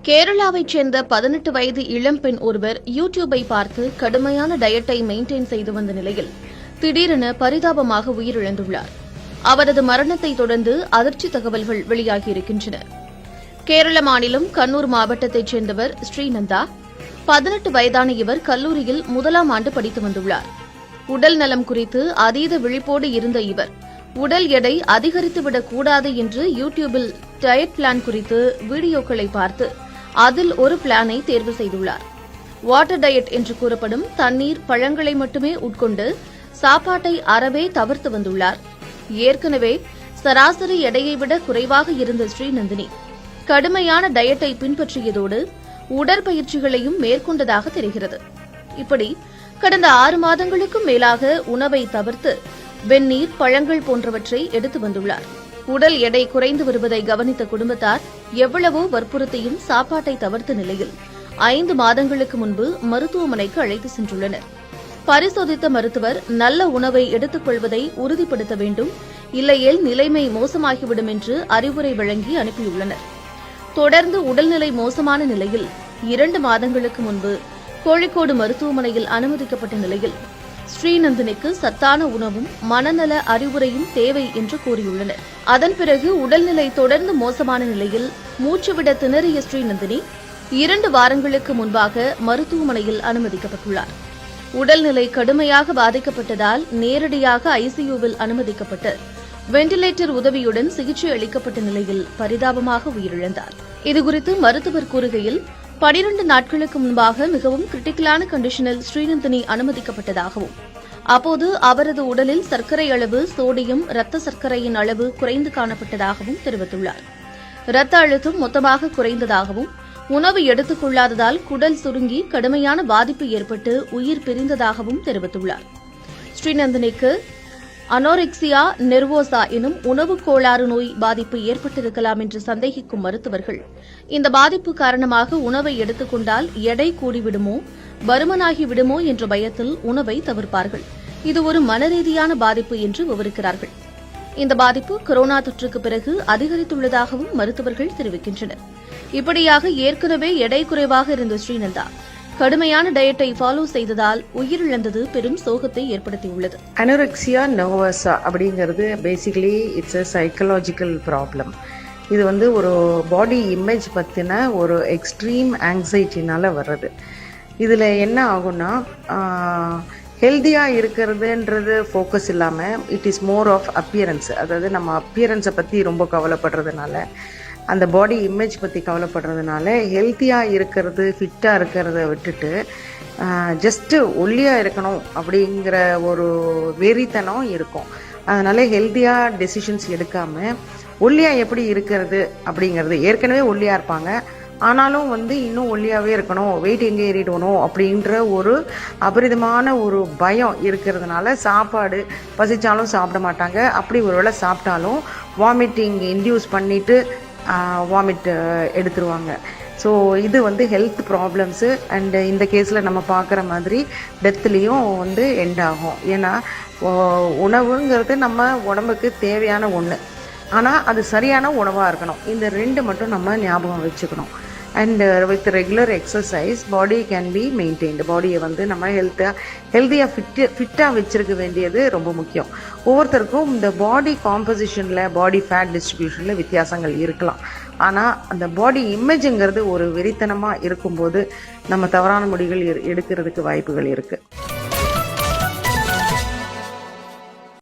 கேரளாவைச் சேர்ந்த 18 வயது இளம்பெண் ஒருவர் யூடியூபை பார்த்து கடுமையான டயட்டை மெயின்டைன் செய்து வந்த நிலையில் திடீரென பரிதாபமாக உயிரிழந்துள்ளார். அவரது மரணத்தை தொடர்ந்து அதிர்ச்சி தகவல்கள் வெளியாகியிருக்கின்றன. கேரள மாநிலம் கண்ணூர் மாவட்டத்தைச் சேர்ந்தவர் ஸ்ரீநந்தா. 18 வயதான இவர் கல்லூரியில் 1ஆம் ஆண்டு படித்து வந்துள்ளார். உடல் நலம் குறித்து அதீத விழிப்போடு இருந்த இவர் உடல் எடை அதிகரித்துவிடக் கூடாது என்று யூடியூபில் டயட் பிளான் குறித்து வீடியோக்களை பார்த்து அதில் ஒரு பிளானை தேர்வு செய்துள்ளார். வாட்டர் டயட் என்று கூறப்படும் தண்ணீர், பழங்களை மட்டுமே உட்கொண்டு சாப்பாட்டை அறவே தவிர்த்து வந்துள்ளார். ஏற்கனவே சராசரி எடையை விட குறைவாக இருந்த ஸ்ரீநந்தினி கடுமையான டயட்டை பின்பற்றியதோடு உடற்பயிற்சிகளையும் மேற்கொண்டதாக தெரிகிறது. இப்படி கடந்த 6 மாதங்களுக்கும் மேலாக உணவை தவிர்த்து வெந்நீர், பழங்கள் போன்றவற்றை எடுத்து வந்துள்ளார். உடல் எடை குறைந்து வருவதை கவனித்த குடும்பத்தார் எவ்வளவோ வற்புறுத்தியும் சாப்பாட்டை தவிர்த்த நிலையில் 5 மாதங்களுக்கு முன்பு மருத்துவமனைக்கு அழைத்து சென்றுள்ளனர். பரிசோதித்த மருத்துவர் நல்ல உணவை எடுத்துக் கொள்வதை உறுதிப்படுத்த வேண்டும், இல்லையேல் நிலைமை மோசமாகிவிடும் என்று அறிவுரை வழங்கி அனுப்பியுள்ளனர். தொடர்ந்து உடல்நிலை மோசமான நிலையில் 2 மாதங்களுக்கு முன்பு கோழிக்கோடு மருத்துவமனையில் அனுமதிக்கப்பட்ட நிலையில் ஸ்ரீநந்தினிக்கு சத்தான உணவும் மனநல அறிவுரையும் தேவை என்று கூறியுள்ளனர். அதன் பிறகு உடல்நிலை தொடர்ந்து மோசமான நிலையில் மூச்சுவிட திணறிய ஸ்ரீநந்தினி 2 வாரங்களுக்கு முன்பாக மருத்துவமனையில் அனுமதிக்கப்பட்டுள்ளார். உடல்நிலை கடுமையாக பாதிக்கப்பட்டதால் நேரடியாக ஐசியூவில் அனுமதிக்கப்பட்டு வெண்டிலேட்டர் உதவியுடன் சிகிச்சை அளிக்கப்பட்ட நிலையில் பரிதாபமாக உயிரிழந்தார். இதுகுறித்து மருத்துவர் கூறுகையில் 12 நாட்களுக்கு முன்பாக மிகவும் கிரிட்டிக்கலான கண்டிஷனில் ஸ்ரீநந்தினி அனுமதிக்கப்பட்டதாகவும் அப்போது அவரது உடலில் சர்க்கரை அளவு, சோடியம், இரத்த சர்க்கரையின் அளவு குறைந்து காணப்பட்டதாகவும் தெரிவித்துள்ளார். இரத்த அழுத்தம் மொத்தமாக குறைந்ததாகவும் உணவு எடுத்துக் கொள்ளாததால் குடல் சுருங்கி கடுமையான பாதிப்பு ஏற்பட்டு உயிர் பிரிந்ததாகவும் தெரிவித்துள்ளார். ஸ்ரீநந்தினிக்கு அனோரெக்சியா நெர்வோசா எனும் உணவு கோளாறு நோய் பாதிப்பு ஏற்பட்டிருக்கலாம் என்று சந்தேகிக்கும் மருத்துவர்கள் இந்த பாதிப்பு காரணமாக உணவை எடுத்துக் கொண்டால் எடை கூடிவிடுமோ, பருமனாகிவிடுமோ என்ற பயத்தில் உணவை தவிர்ப்பார்கள். இது ஒரு மனரீதியான பாதிப்பு என்று விவரிக்கிறார்கள். இந்த பாதிப்பு கொரோனா தொற்றுக்கு பிறகு அதிகரித்துள்ளதாகவும் மருத்துவர்கள் தெரிவிக்கின்றனர். இப்படியாக ஏற்கனவே எடை குறைவாக இருந்த ஸ்ரீநந்தா கடுமையான டயட்டை ஃபாலோ செய்ததால் உயிரிழந்தது பெரும் சோகத்தை ஏற்படுத்தியுள்ளது. அனோரெக்சியா நர்வோசா அப்படிங்கிறது basically it's a psychological problem. இது ஒரு பாடி இமேஜ் பற்றின ஒரு எக்ஸ்ட்ரீம் ஆங்ஸைட்டினால வர்றது. இதில் என்ன ஆகும்னா, ஹெல்த்தியாக இருக்கிறதுன்றது ஃபோக்கஸ் இல்லாமல் it is more of appearance. அதாவது நம்ம அப்பியரன்ஸை பற்றி ரொம்ப கவலைப்படுறதுனால, அந்த பாடி இமேஜ் பற்றி கவலைப்படுறதுனால ஹெல்த்தியாக இருக்கிறது, ஃபிட்டாக இருக்கிறத விட்டுட்டு ஜஸ்ட்டு ஒல்லியாக இருக்கணும் அப்படிங்கிற ஒரு வெறித்தனம் இருக்கும். அதனால் ஹெல்த்தியாக டெசிஷன்ஸ் எடுக்காமல் ஒல்லியாக எப்படி இருக்கிறது அப்படிங்கிறது, ஏற்கனவே ஒல்லியாக இருப்பாங்க ஆனாலும் இன்னும் ஒல்லியாகவே இருக்கணும், வெயிட் எங்கே ஏறிடணும் அப்படின்ற ஒரு அபரிதமான ஒரு பயம் இருக்கிறதுனால சாப்பாடு பசித்தாலும் சாப்பிட மாட்டாங்க. அப்படி ஒருவேளை சாப்பிட்டாலும் வாமிட்டிங் இன்டியூஸ் பண்ணிவிட்டு வாமிட் எடுத்துருவாங்க. ஸோ இது ஹெல்த் ப்ராப்ளம்ஸு அண்டு இந்த கேஸில் நம்ம பார்க்குற மாதிரி டெத்துலேயும் எண்ட் ஆகும். ஏன்னா உணவுங்கிறது நம்ம உடம்புக்கு தேவையான ஒன்று, ஆனால் அது சரியான உணவாக இருக்கணும். இந்த 2 மட்டும் நம்ம ஞாபகம் வச்சுக்கணும். And with regular exercise body can be maintained. பாடியை நம்ம ஹெல்த்தியாக ஃபிட்டாக வச்சுருக்க வேண்டியது ரொம்ப முக்கியம். ஒவ்வொருத்தருக்கும் இந்த பாடி காம்போசிஷனில், பாடி ஃபேட் டிஸ்ட்ரிபியூஷனில் வித்தியாசங்கள் இருக்கலாம். ஆனால் அந்த பாடி இமேஜுங்கிறது ஒரு வெறித்தனமாக இருக்கும்போது நம்ம தவறான முடிவுகள் எடுக்கிறதுக்கு வாய்ப்புகள் இருக்குது.